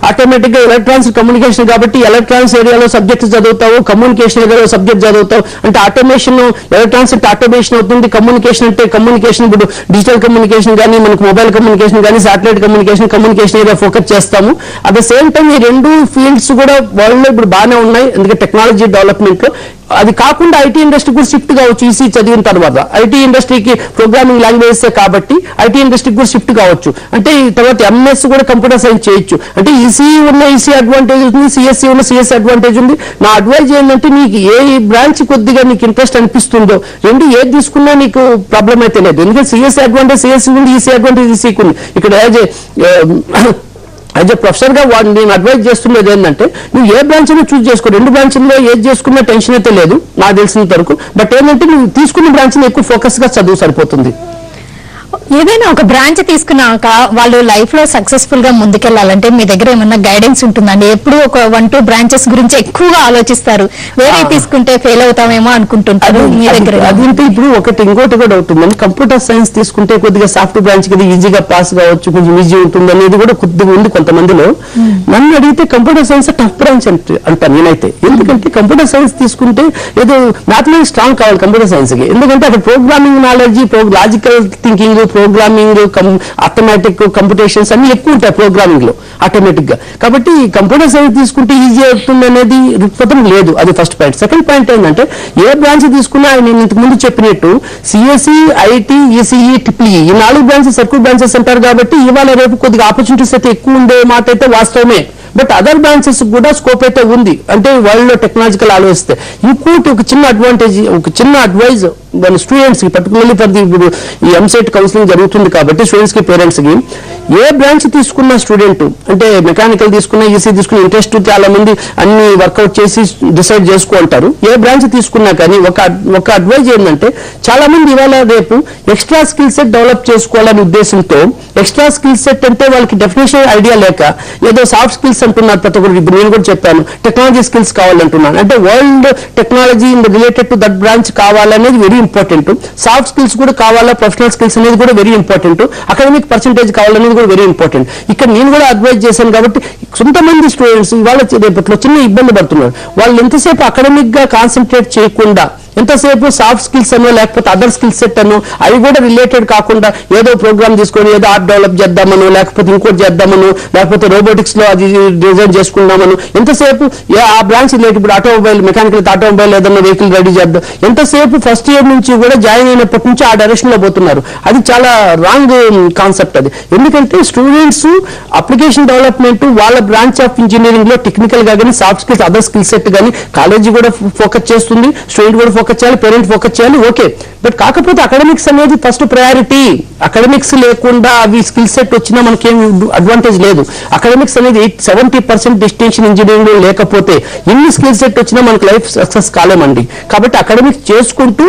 ఆటోమేటిక్ గా ఎలక్ట్రానిక్స్ కమ్యూనికేషన్ కాబట్టి ఎలక్ట్రానిక్స్ ఏరియాలో సబ్జెక్ట్ చదువుతావు, కమ్యూనికేషన్ ఏరియాలో సబ్జెక్ట్ చదువుతావు. అంటే ఆటోమేషన్ ఎలక్ట్రానిక్స్ అంటే ఆటోమేషన్ అవుతుంది, కమ్యూనికేషన్ అంటే కమ్యూనికేషన్ ఇప్పుడు డిజిటల్ కమ్యూనికేషన్ కానీ మనకు మొబైల్ కమ్యూనికేషన్ కానీ శాటిలైట్ కమ్యూనికేషన్ ఏరియా ఫోకస్ చేస్తాము. అట్ ద సేమ్ టైం ఈ 2 ఫీల్డ్స్ కూడా వరల్డ్ లో ఇప్పుడు బాగానే ఉన్నాయి. ఎందుకంటే టెక్నాలజీ డెవలప్మెంట్ లో అది కాకుండా ఐటీ ఇండస్ట్రీ కూడా షిఫ్ట్ కావచ్చు. ఈసీ చదివిన తర్వాత ఐటీ ఇండస్ట్రీకి ప్రోగ్రామింగ్ లాంగ్వేజెస్ కాబట్టి ఐటీ ఇండస్ట్రీకి కూడా షిఫ్ట్ కావచ్చు. అంటే తర్వాత ఎంఎస్ కూడా కంప్యూటర్ సైన్స్ చేయొచ్చు. అంటే ఈసీ ఉన్న ఈసీ అడ్వాంటేజ్ ఉంది, సిఎస్సి ఉన్న సిఎస్సి అడ్వాంటేజ్ ఉంది. నా అడ్వైజ్ ఏంటంటే నీకు ఏ బ్రాంచ్ కొద్దిగా నీకు ఇంట్రెస్ట్ అనిపిస్తుందో రెండు ఏది తీసుకున్నా నీకు ప్రాబ్లం అయితే లేదు. ఎందుకంటే సిఎస్సి అడ్వాంటేజ్ సిఎస్సి ఉంది, ఈసీ అడ్వాంటేజ్ ఈసీకి ఉంది. ఇక్కడ యాజ్ ఎ ప్రొఫెసర్ గా నేను అడ్వైజ్ చేస్తున్నది ఏంటంటే నువ్వు ఏ బ్రాంచ్ చూస్ చేసుకో. 2 బ్రాంచ్ల్లో ఏది చేసుకున్నా టెన్షన్ అయితే లేదు నాకు తెలిసినంత వరకు. బట్ ఏంటంటే నువ్వు తీసుకున్న బ్రాంచ్ ఎక్కువ ఫోకస్ గా చదువు సరిపోతుంది. ఏదైనా ఒక బ్రాంచ్ తీసుకున్నాక వాళ్ళు లైఫ్ లో సక్సెస్ఫుల్ గా ముందుకెళ్లాలంటే మీ దగ్గర ఏమన్నా గైడెన్స్ ఉంటుందండి? ఎప్పుడు ఒక 1-2 బ్రాంచెస్ గురించి ఎక్కువగా ఆలోచిస్తారు, వేరే తీసుకుంటే ఫెయిల్ అవుతామేమో అనుకుంటుంటారు. మీ దగ్గర అదంటే ఇప్పుడు ఇంకోటి కూడా అవుతుందండి. కంప్యూటర్ సైన్స్ తీసుకుంటే కొద్దిగా సాఫ్ట్ బ్రాంచ్ కి ఈజీగా పాస్ కావచ్చు, కొంచెం ఈజీ ఉంటుంది అనేది కూడా కొద్దిగా ఉంది కొంతమందిలో. నన్ను అడిగితే కంప్యూటర్ సైన్స్ టఫ్ బ్రాంచ్ అంటాను నేనైతే. ఎందుకంటే కంప్యూటర్ సైన్స్ తీసుకుంటే ఏదో మ్యాథమెటిక్స్ స్ట్రాంగ్ కావాలి కంప్యూటర్ సైన్స్ కి. ఎందుకంటే అక్కడ programming knowledge, logical thinking, programming, arithmetic, computations అన్ని ఎక్కువ ఉంటాయి ప్రోగ్రామింగ్ లో ఆటోమేటిక్ గా. కాబట్టి కంప్యూటర్ సైన్స్ తీసుకుంటే ఈజీ అవుతుంది అనేది దృక్పథం లేదు. అది ఫస్ట్ పాయింట్. సెకండ్ పాయింట్ ఏంటంటే ఏ బ్రాంచ్ తీసుకున్నా నేను ఇంతకు ముందు చెప్పినట్టు సిఎస్ఈ, ఐటీ, ఈసీఈ, ట్రిపుల్ఈ ఈ 4 బ్రాంచెస్ ఎక్కువ బ్రాంచెస్ అంటారు. కాబట్టి ఇవాళ రేపు కొద్దిగా ఆపర్చునిటీస్ అయితే ఎక్కువ ఉండే మాట అయితే వాస్తవమే. బట్ అదర్ బ్రాంచెస్ కూడా స్కోప్ అయితే ఉంది. అంటే వరల్డ్ లో టెక్నాలజికల్ ఆలోచిస్తే ఇంకోటి ఒక చిన్న అడ్వాంటేజ్, ఒక చిన్న అడ్వైజ్ మన స్టూడెంట్స్ కి, పర్టికులర్లీ ఫర్ ది ఇప్పుడు ఈ ఎంసెట్ కౌన్సిలింగ్ జరుగుతుంది కాబట్టి స్టూడెంట్స్ కి, పేరెంట్స్ కి, ఏ బ్రాంచ్ తీసుకున్న స్టూడెంట్ అంటే మెకానికల్ తీసుకున్న, ఈసీ తీసుకున్న ఇంట్రెస్ట్ చాలా మంది అన్ని వర్కౌట్ చేసి డిసైడ్ చేసుకుంటారు. ఏ బ్రాంచ్ తీసుకున్నా కానీ ఒక అడ్వైజ్ ఏంటంటే చాలా మంది ఇవాళ రేపు ఎక్స్ట్రా స్కిల్ సెట్ డెవలప్ చేసుకోవాలనే ఉద్దేశంతో, ఎక్స్ట్రా స్కిల్ సెట్ అంటే వాళ్ళకి డెఫినేషన్ ఐడియా లేక ఏదో సాఫ్ట్ స్కిల్స్ అంటున్నారు ప్రతి ఒక్కరు. ఇప్పుడు నేను కూడా చెప్పాను టెక్నాలజీ స్కిల్స్ కావాలంటున్నాను. అంటే world technology related to that branch కావాలనేది వెరీ ఇంపార్టెంట్. సాఫ్ట్ స్కిల్స్ కూడా కావాలా, ప్రొఫెషనల్ స్కిల్స్ అనేది కూడా వెరీ ఇంపార్టెంట్. అకాడమిక్ పర్సెంటేజ్ కావాలనేది కూడా వెరీ ఇంపార్టెంట్. ఇక్కడ నేను కూడా అడ్వైజ్ చేశాను కాబట్టి కొంతమంది స్టూడెంట్స్ ఇవాళ రేపట్లో చిన్న ఇబ్బంది పడుతున్నారు. వాళ్ళు ఎంతసేపు అకాడమిక్ గా కాన్సన్ట్రేట్ చేయకుండా ఎంతసేపు సాఫ్ట్ స్కిల్స్ అనో లేకపోతే అదర్ స్కిల్ సెట్ అనో అవి కూడా రిలేటెడ్ కాకుండా ఏదో ప్రోగ్రామ్ తీసుకొని ఏదో ఆర్ట్ డెవలప్ చేద్దామనో లేకపోతే ఇంకోటి చేద్దామనో లేకపోతే రోబోటిక్స్ లో అది డిజైన్ చేసుకుందామనో ఎంతసేపు ఆ బ్రాంచ్ రిలేటెడ్ ఇప్పుడు ఆటోమొబైల్, మెకానికల్ ఆటోమొబైల్ ఏదన్నా వెహికల్ రెడీ చేద్దాం ఎంతసేపు ఫస్ట్ ఇయర్ నుంచి కూడా జాయిన్ అయినప్పటి నుంచి ఆ డైరెక్షన్ లో పోతున్నారు. అది చాలా రాంగ్ కాన్సెప్ట్ అది. ఎందుకంటే స్టూడెంట్స్ అప్లికేషన్ డెవలప్మెంట్ వాళ్ళ బ్రాంచ్ ఆఫ్ ఇంజనీరింగ్ లో టెక్నికల్ గా కానీ soft skills, other skill set కానీ కాలేజీ కూడా ఫోకస్ చేస్తుంది, స్టూడెంట్ కూడా ఫోకస్ చేయాలి, పేరెంట్ ఫోకస్ చేయాలి. ఓకే, బట్ కాకపోతే అకాడమిక్స్ అనేది ఫస్ట్ ప్రయారిటీ. అకాడమిక్స్ లేకుండా అవి స్కిల్ సెట్ వచ్చినా మనకేం అడ్వాంటేజ్ లేదు. అకాడమిక్స్ అనేది 70% డిస్టింక్షన్ ఇంజనీరింగ్ లో లేకపోతే ఎన్ని స్కిల్ సెట్ వచ్చినా మనకు లైఫ్ సక్సెస్ కాలేమండి. కాబట్టి అకాడమిక్స్ చేసుకుంటూ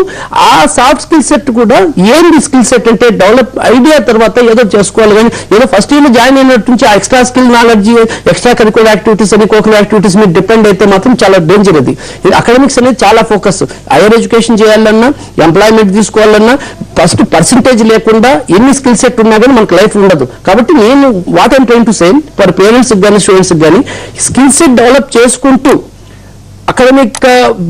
ఆ సాఫ్ట్ స్కిల్ సెట్ కూడా ఏంటి స్కిల్ సెట్ అంటే డెవలప్ ఐడియా తర్వాత ఏదో చేసుకోవాలి. కానీ ఏదో ఫస్ట్ ఇయర్ జాయిన్ అయినట్టు నుంచి ఆ extra skill knowledge, extra curricular activities అని కోకలర్ యాక్టివిటీస్ మీద డిపెండ్ అయితే మాత్రం చాలా డేంజర్. అది అకాడమిక్స్ అనేది చాలా ఫోకస్. హైయర్ ఎడ్యుకేషన్ చేయాలన్నా, ఎంప్లాయ్మెంట్ తీసుకోవాలన్నా ఫస్ట్ పర్సంటేజ్ లేకుండా ఎన్ని స్కిల్ సెట్ ఉన్నా కానీ మనకు లైఫ్ ఉండదు. కాబట్టి నేను what I'm trying to say for parents కానీ స్టూడెంట్స్ కానీ స్కిల్ సెట్ డెవలప్ చేసుకుంటూ అకాడమిక్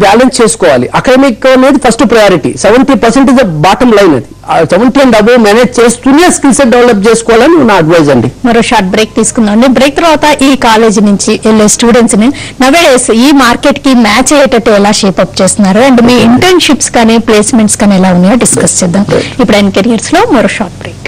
బ్యాలెన్స్ చేసుకోవాలి. అకాడమిక్ అనేది first priority. 70% is the bottom line. అది 70 అండ్ అబోవ్ మేనేజ్ చేస్తూనే స్కిల్ సెట్ డెవలప్ చేసుకోవాలని నా అడ్వైజ్ అండి. మరో షార్ట్ బ్రేక్ తీసుకుందాం. బ్రేక్ తర్వాత ఈ కాలేజీ నుంచి వెళ్ళే స్టూడెంట్స్ ని నవేడేస్ ఈ మార్కెట్ కి మ్యాచ్ అయ్యేటట్టు ఎలా షేప్అప్ చేస్తున్నారు అండ్ మీ ఇంటర్న్షిప్స్ కానీ ప్లేస్మెంట్స్ కానీ ఎలా ఉన్నాయో డిస్కస్ చేద్దాం. ఇప్పుడు ఎన్ కెరియర్స్ లో మరో short break.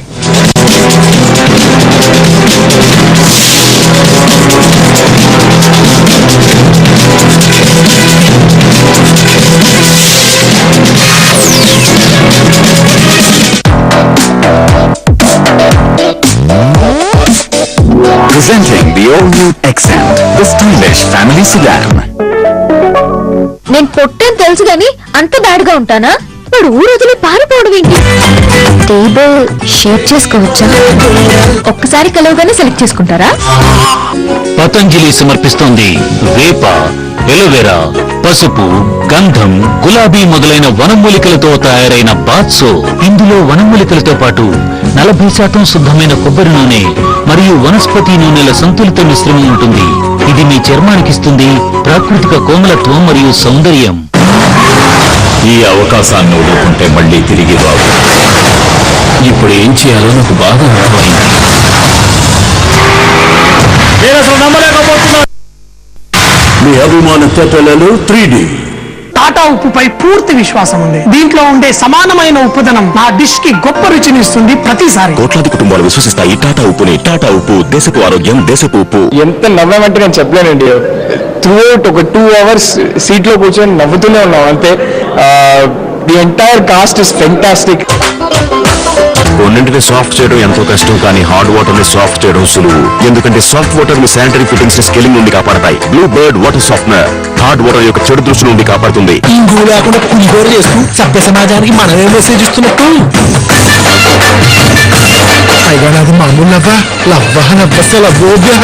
Presenting the all-new XM, the stylish family sedan. నేను పొట్టని తెలుసు గాని అంత బ్యాడ్గా ఉంటానా? ఇప్పుడు ఊరొదిలి పారిపోవడం ఏంటి? టేబుల్ షేప్ చేసుకోవచ్చా? ఒక్కసారి కలవగానే సెలెక్ట్ చేసుకుంటారా? పతంజలి సమర్పిస్తోంది వేప, ఎలోవెరా, పసుపు, గంధం, గులాబీ మొదలైన వనమూలికలతో తయారైన బాత్ సోప్. ఇందులో వనమూలికలతో పాటు 40% శుద్ధమైన కొబ్బరి నూనె మరియు వనస్పతి నూనెల సంతులిత మిశ్రమం ఉంటుంది. ఇది మీ చర్మానికిస్తుంది ప్రాకృతిక కోమలత్వం మరియు సౌందర్యం. ఈ అవకాశాన్ని వదులుకుంటే మళ్ళీ తిరిగి రావు. ఇప్పుడు ఏం చేయాలో నాకు బాగా అర్థమైంది. నేను అసలు నమ్మలేకపోతున్నా. మీ అభిమాన తేటలలో 3D. టాటా ఉప్పుపై పూర్తి విశ్వాసం ఉంది. దీంట్లో ఉండే సమానమైన ఉప్పుదనం నా డిష్ కి గొప్ప రుచిని ఇస్తుంది ప్రతిసారి. కోట్లాది కుటుంబాలు విశ్వసిస్తాయి టాటా ఉప్పుని. టాటా ఉప్పు, దేశపు ఆరోగ్యం, దేశపు ఉప్పు. ఎంత నవ్వామంటే నేను చెప్పలేనండి. త్రూఅవుట్ ఒక 2 hours సీట్ లో కూర్చొని నవ్వుతూనే ఉన్నాం అంతే. The entire cost is fantastic. కొన్నింటిని సాఫ్ట్ చేయడం ఎంతో కష్టం, కానీ హార్డ్ వాటర్ ని సాఫ్ట్ చేయడం సులువు. ఎందుకంటే సాఫ్ట్ వాటర్ మీ శానిటరీ ఫిట్టింగ్స్ స్కెలింగ్ నుండి కాపాడతాయి. Blue bird water softener hard water యొక్క చెడు దృష్టి నుండి కాపాడుతుంది. ఇంకూ లేకుండా పులిహోర చేస్తూ సభ్య సమాజానికి మనమే మెసేజ్ ఇస్తున్నట్టు. Raegan అది మామూలు నవ్వా లవ్వా నవ్వసల బోబ్యా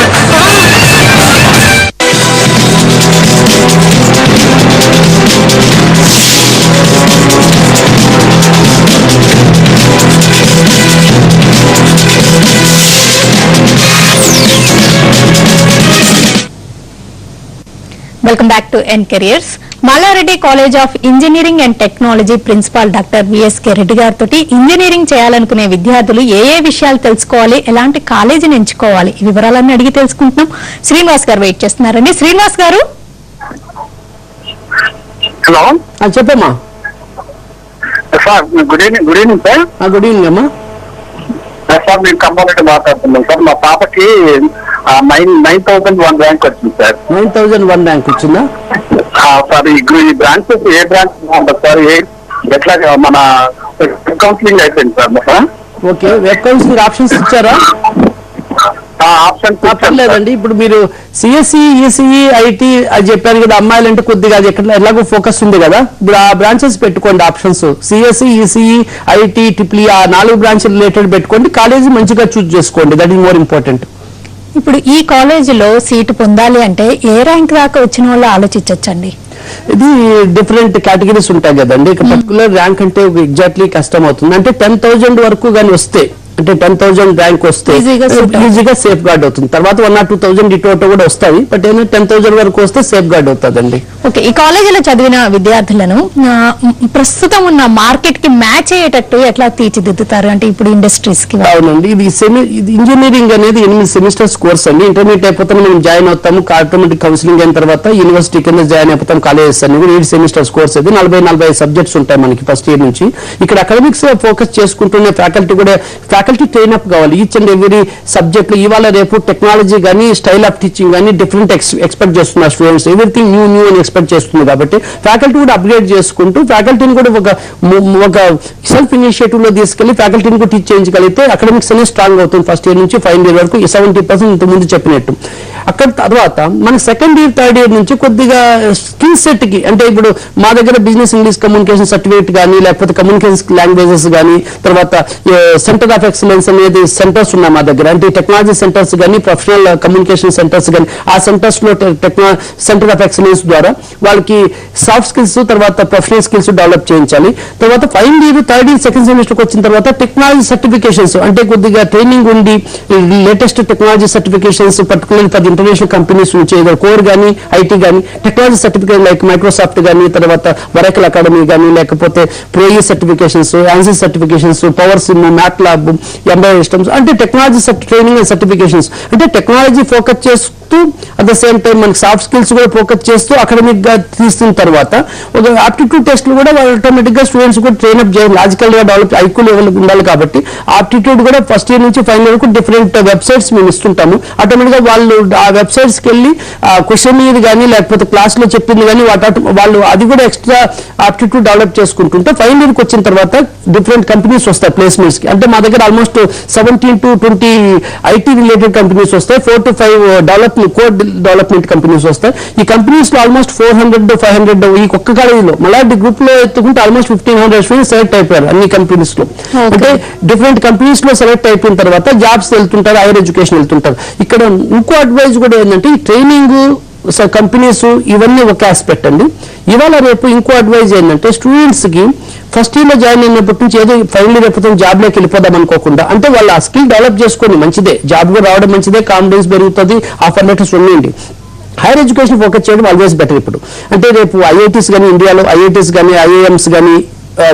welcome back to N Careers. Malla Reddy college of engineering and technology principal doctor VSK Reddy గారితో ఇంజనీరింగ్ చేయాలనుకునే విద్యార్థులు ఏ విషయాలు తెలుసుకోవాలి, ఎలాంటి కాలేజీని ఎంచుకోవాలి, ఈ వివరాలన్నీ అడిగి తెలుసుకుంటున్నాం. శ్రీనివాస్ గారు వెయిట్ చేస్తున్నారండి. శ్రీనివాస్ గారు, హలో చెప్పమ్మా. Sir good evening. Good evening sir. Good evening అమ్మా. సార్ నేను ఖమ్మం నుండి మాట్లాడుతున్నాను సార్. మా పాపకి 9,001 ర్యాంక్ వచ్చింది సార్. 9,001 ర్యాంక్ వచ్చిందా సార్? ఈ బ్రాంచెస్ ఏ బ్రాంచ్ బాగుంటుంది సార్? ఎట్లా మన కౌన్సిలింగ్ అయిపోయింది sir. Okay, web counselling options ఇచ్చారా? ఆప్షన్ లేదండి. ఇప్పుడు మీరు సిఎస్సి, ఈసీఈ, ఐటీ అది చెప్పారు కదా, అమ్మాయిలంటే కొద్దిగా అది ఎలాగో ఫోకస్ ఉంది కదా, ఇప్పుడు ఆ బ్రాంచెస్ పెట్టుకోండి. Options CSC, ECE, IT, triple ఆ 4 బ్రాంచ్ రిలేటెడ్ పెట్టుకోండి. కాలేజీ మంచిగా చూస్ చేసుకోండి, దట్ ఈస్ మోర్ ఇంపార్టెంట్. ఇప్పుడు ఈ కాలేజీలో సీటు పొందాలి అంటే ఏ ర్యాంక్ దాకా వచ్చిన వాళ్ళు ఆలోచించవచ్చండి? ఇది డిఫరెంట్ కేటగిరీస్ ఉంటాయి కదండి. ఇక పర్టికులర్ ర్యాంక్ అంటే ఎగ్జాక్ట్లీ కష్టం అవుతుంది. అంటే 10,000 వరకు కానీ వస్తే, అంటే 10,000 ర్యాంక్ వస్తే ఈజీగా సేఫ్ గార్డ్ అవుతుంది. తర్వాత 1 or 2,000 ఇటు కూడా వస్తాయి, బట్ ఏదైనా 10,000 వరకు వస్తే సేఫ్ గార్డ్ అవుతుందండి. ఓకే, ఈ కాలేజీలో చదివిన విద్యార్థులను ప్రస్తుతం ఉన్న మార్కెట్ కి మ్యాచ్ అయ్యేటట్టు ఎట్లా తీర్చిదిద్దుతారు అంటే ఇప్పుడు ఇండస్ట్రీస్ కి? అవునండి, ఇది ఇంజనీరింగ్ అనేది 8 సెమిస్టర్స్ కోర్స్ అండి. ఇంటర్మీడియట్ అయిపోతే మనం జాయిన్ అవుతాము, ఆటోమేటిక్ కౌన్సిలింగ్ అయిన తర్వాత యూనివర్సిటీ కింద జాయిన్ అయిపోతాం. కాలేజెస్ అన్ని కూడా 8 సెమిస్టర్స్ కోర్స్. అది 40 సబ్జెక్ట్స్ ఉంటాయి మనకి ఫస్ట్ ఇయర్ నుంచి. ఇక్కడ అకాడమిక్స్ ఫోకస్ చేసుకుంటున్న ఫ్యాకల్టీ కూడా ఫ్యాకల్టీ ట్రైన్ అప్ కావాలి. ఈచ్ అండ్ ఎవ్రీ సబ్జెక్ట్ లో ఇవాళ రేపు టెక్నాలజీ కానీ, స్టైల్ ఆఫ్ టీచింగ్ కానీ డిఫరెంట్ ఎక్స్పెక్ట్ చేస్తున్నారు స్టూడెంట్స్. ఎవ్రీథింగ్ న్యూ అని ఎక్స్పెక్ట్ చేస్తుంది కాబట్టి ఫ్యాకల్టీ కూడా అప్గ్రేడ్ చేసుకుంటూ ఫ్యాకల్టీని కూడా ఒక సెల్ఫ్ ఇనిషియేటివ్ లో తీసుకెళ్లి ఫ్యాకల్టీని కూడా టీచ్ చేయించగలిగితే అకాడమిక్స్ అనేది స్ట్రాంగ్ అవుతుంది. ఫస్ట్ ఇయర్ నుంచి ఫైనల్ ఇయర్ వరకు 70% ఇంత ముందు చెప్పినట్టు. అక్కడ తర్వాత మన సెకండ్ ఇయర్, థర్డ్ ఇయర్ నుంచి కొద్దిగా స్కిల్ సెట్ కి, అంటే ఇప్పుడు మా దగ్గర బిజినెస్ ఇంగ్లీష్ కమ్యూనికేషన్ సర్టిఫికేట్ కానీ, లేకపోతే కమ్యూనికేషన్ లాంగ్వేజెస్ కానీ, తర్వాత సెంటర్ ఆఫ్ ఎక్సలెన్స్ అనేది సెంటర్స్ ఉన్నాయి మా దగ్గర. అంటే టెక్నాలజీ సెంటర్స్ కానీ, ప్రొఫెషనల్ కమ్యూనికేషన్ సెంటర్స్ కానీ, ఆ సెంటర్స్ లో సెంటర్ ఆఫ్ ఎక్సలెన్స్ ద్వారా వాళ్ళకి సాఫ్ట్ స్కిల్స్, తర్వాత ప్రొఫెషనల్ స్కిల్స్ డెవలప్ చేయించాలి. తర్వాత final year, third year, second semester వచ్చిన తర్వాత టెక్నాలజీ సర్టిఫికేషన్స్, అంటే కొద్దిగా ట్రైనింగ్ ఉండి latest technology certifications particular for international companies నుంచి కోర్ కానీ, ఐటీ కానీ, టెక్నాలజీ సర్టిఫికేట్ లైక్ మైక్రోసాఫ్ట్ కానీ, తర్వాత వరాకల్ అకాడమీ కానీ, లేకపోతే ProE certifications, Ansys certifications, power sim, MATLAB, embedded systems, అంటే టెక్నాలజీ ట్రైనింగ్ అండ్ సర్టిఫికేషన్స్. అంటే టెక్నాలజీ ఫోకస్ చేస్తూ అట్ ద సేమ్ టైం మనకి సాఫ్ట్ స్కిల్స్ కూడా ఫోకస్ చేస్తూ అకాడమిక్ గా తీసిన తర్వాత ఒక ఆప్టిట్యూడ్ టెస్ట్లు కూడా ఆటోమేటిక్ గా స్టూడెంట్స్ కూడా ట్రైన్అప్ చేయాలి. లాజికల్ గా డెవలప్ ఐక్యూ లెవెల్ ఉండాలి కాబట్టి ఆప్టిట్యూడ్ కూడా ఫస్ట్ ఇయర్ నుంచి ఫైనల్ వరకు డిఫరెంట్ వెబ్సైట్స్ మేము ఇస్తుంటాము. ఆటోమేటిక్ గా వాళ్ళు ఆ వెబ్సైట్స్ కి వెళ్ళి క్వశ్చన్ ఇది కానీ, లేకపోతే క్లాస్ లో చెప్పింది కానీ వాళ్ళు అది కూడా ఎక్స్ట్రా ఆప్టిట్యూడ్ డెవలప్ చేసుకుంటుంటే ఫైనల్ ఇయర్కి వచ్చిన తర్వాత డిఫరెంట్ కంపెనీస్ వస్తాయి ప్లేస్మెంట్స్ కి. అంటే మా దగ్గర almost 17 to 20 IT related companies వస్తాయి, 4 to 5 కోడ్ డెవలప్మెంట్ కంపెనీస్ వస్తాయి. ఈ కంపెనీస్ లో ఆల్మోస్ట్ 400 to 500 ఈ ఒక్క కాలేజీలో మళ్ళీ గ్రూప్ లో ఎత్తుకుంటే ఆల్మోస్ట్ 1,500 స్టూడెంట్స్ సెలెక్ట్ అయిపోయారు అన్ని కంపెనీస్ లో. అంటే డిఫరెంట్ కంపెనీస్ లో సెలెక్ట్ అయిపోయిన తర్వాత జాబ్స్ వెళ్తుంటారు, హైయర్ ఎడ్యుకేషన్ వెళ్తుంటారు. ఇక్కడ ఇంకో అడ్వైజ్ కూడా ఏంటంటే ఈ ట్రైనింగ్ కంపెనీస్ ఇవన్నీ ఒక ఆస్పెక్ట్ అండి. ఇవాళ రేపు ఇంకో అడ్వైజ్ ఏంటంటే స్టూడెంట్స్ కి ఫస్ట్ ఇయర్ లో జాయిన్ అయినప్పటి నుంచి ఏదో ఫైనల్ ఇయర్ అయిపోతే జాబ్ లోకి వెళ్ళిపోదాం అనుకోకుండా, అంటే వాళ్ళు ఆ స్కిల్ డెవలప్ చేసుకోండి, మంచిదే, జాబ్ కూడా రావడం మంచిదే, కాన్ఫిడెన్స్ పెరుగుతుంది, ఆఫర్ లెటర్స్ ఉన్నాయండి. హైయర్ ఎడ్యుకేషన్ ఫోకస్ చేయడం ఆల్వేస్ బెటర్. ఇప్పుడు అంటే రేపు ఐఐటీస్ కానీ, ఇండియాలో ఐఐటీస్ కానీ, ఐఐఎంస్ కానీ,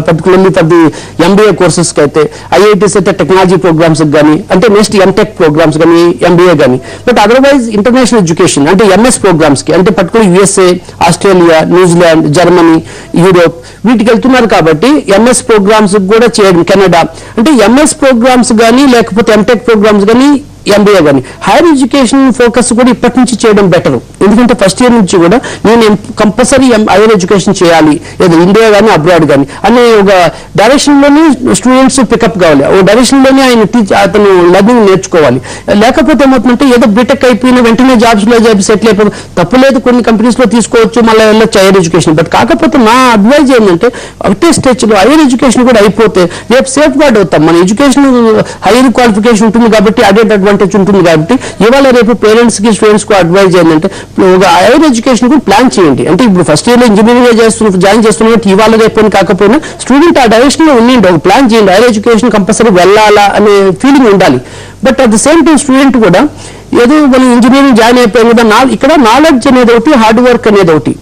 particularly for the MBA courses కి అయితే ఐఐటీస్ అయితే టెక్నాలజీ ప్రోగ్రామ్స్ కానీ, అంటే నెక్స్ట్ ఎంటెక్ ప్రోగ్రామ్స్ కానీ, ఎంబీఏ కానీ. బట్ అదర్వైజ్ ఇంటర్నేషనల్ ఎడ్యుకేషన్ అంటే ఎంఎస్ ప్రోగ్రామ్స్ కి, అంటే particular USA, Australia, New Zealand, Germany, Europe వీటికి వెళ్తున్నారు కాబట్టి ఎంఎస్ ప్రోగ్రామ్స్ కూడా చేయడం, కెనడా, అంటే ఎంఎస్ ప్రోగ్రామ్స్ కానీ, లేకపోతే ఎంటెక్ ప్రోగ్రామ్స్ కానీ, ఎంబీఏ కానీ హైయర్ ఎడ్యుకేషన్ ఫోకస్ కూడా ఇప్పటి నుంచి చేయడం బెటర్. ఎందుకంటే ఫస్ట్ ఇయర్ నుంచి కూడా నేను కంపల్సరీ హైయర్ ఎడ్యుకేషన్ చేయాలి, ఏదో ఇండియా కానీ అబ్రాడ్ కానీ, అనే ఒక డైరెక్షన్ లోనే స్టూడెంట్స్ పికప్ కావాలి, ఒక డైరెక్షన్ లోనే అతను లర్నింగ్ నేర్చుకోవాలి. లేకపోతే ఏమవుతుందంటే ఏదో బీటెక్ అయిపోయిన వెంటనే జాబ్స్ లో సెటిల్ అయిపోయి తప్పులేదు, కొన్ని కంపెనీస్ లో తీసుకోవచ్చు, మళ్ళీ వెళ్ళొచ్చు హైయర్ ఎడ్యుకేషన్. బట్ కాకపోతే నా అడ్వైజ్ ఏంటంటే ఒకటే స్టేజ్ లో హైయర్ ఎడ్యుకేషన్ కూడా అయిపోతే రేపు సేఫ్ గార్డ్ అవుతాం. మన ఎడ్యుకేషన్ హైయర్ క్వాలిఫికేషన్ ఉంటుంది కాబట్టి అడెడ్ అడ్వాంటేజ్ ఉంటుంది కాబట్టి ఇవాళ రేపు పేరెంట్స్ కి స్టూడెంట్స్ కు అడ్వైజ్ ఏంటంటే ఒక హైయర్ ఎడ్యుకేషన్ కూడా ప్లాన్ చేయండి. అంటే ఇప్పుడు ఫస్ట్ ఇయర్ లో ఇంజనీరింగ్ జాయిన్ చేస్తున్నట్టు ఇవాళ రేపు కాకపోయినా స్టూడెంట్ ఆ డైరెక్షన్ లో ఉండి ఒక ప్లాన్ చేయండి, హైయర్ ఎడ్యుకేషన్ కంపల్సరీ వెళ్ళాలా అనే ఫీలింగ్ ఉండాలి. But at the same time student కూడా ఏదో మనం ఇంజనీరింగ్ జాయిన్ అయిపోయాం కదా, ఇక్కడ నాలెడ్జ్ అనేది ఒకటి, హార్డ్ వర్క్ అనేది ఒకటి.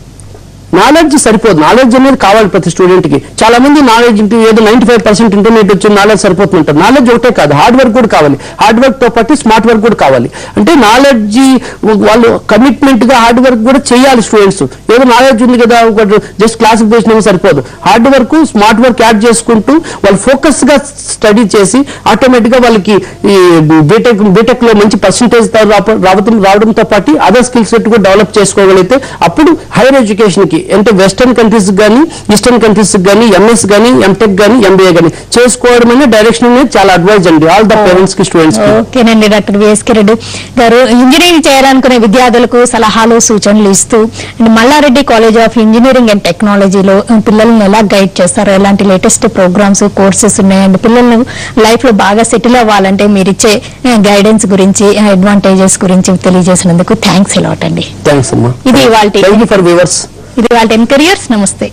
నాలెడ్జ్ సరిపోదు, నాలెడ్జ్ అనేది కావాలి ప్రతి స్టూడెంట్ కి. చాలా మంది నాలెడ్జ్ ఏదో 95% ఇంటర్నెట్ వచ్చి నాలెడ్జ్ సరిపోతుంటారు. నాలెడ్జ్ ఒకటే కాదు, హార్డ్ వర్క్ కూడా కావాలి. హార్డ్ వర్క్ తో పాటు స్మార్ట్ వర్క్ కూడా కావాలి. అంటే నాలెడ్జ్ వాళ్ళు కమిట్మెంట్ గా హార్డ్ వర్క్ కూడా చేయాలి స్టూడెంట్స్. ఏదో నాలెడ్జ్ ఉంది కదా జస్ట్ క్లాస్కి పోసినా సరిపోదు, hard work smart work add చేసుకుంటూ వాళ్ళు ఫోకస్ గా స్టడీ చేసి ఆటోమేటిక్ గా వాళ్ళకి ఈ బీటెక్ లో మంచి పర్సంటేజ్ రావడంతో పాటు అదర్ స్కిల్ సెట్ కూడా డెవలప్ చేసుకోగలిగితే అప్పుడు హైయర్ ఎడ్యుకేషన్ కి అంటే వెస్టర్న్ కంట్రీస్ కానీ ఈస్టర్న్ కంట్రీస్ కానీ ఎంఎస్ కానీ ఎంటెక్ కానీ ఎంబీఏ కానీ చేసుకోవడం అనే డైరెక్షన్ చాలా అడ్వైజ్ అండి ఆల్ ద పేరెంట్స్ కి స్టూడెంట్స్ కి. ఓకేనండి డాక్టర్ VSK రెడ్డి గారు ఇంజనీరింగ్ చేయాలనుకునే విద్యార్థులకు సలహాలు సూచనలు ఇస్తూ Mallareddy college of engineering and టెక్నాలజీలో పిల్లల్ని ఎలా గైడ్ చేస్తారు, ఎలాంటి లేటెస్ట్ ప్రోగ్రామ్స్ కోర్సెస్ ఉన్నాయండి, పిల్లలను లైఫ్ లో బాగా సెటిల్ అవ్వాలంటే మీరు ఇచ్చే గైడెన్స్ గురించి అడ్వాంటేజెస్ గురించి తెలియజేసినందుకు థ్యాంక్స్ అలాట్ అండి. థ్యాంక్స్ అమ్మా. ఇది వాళ్ళ కెరియర్స్. నమస్తే.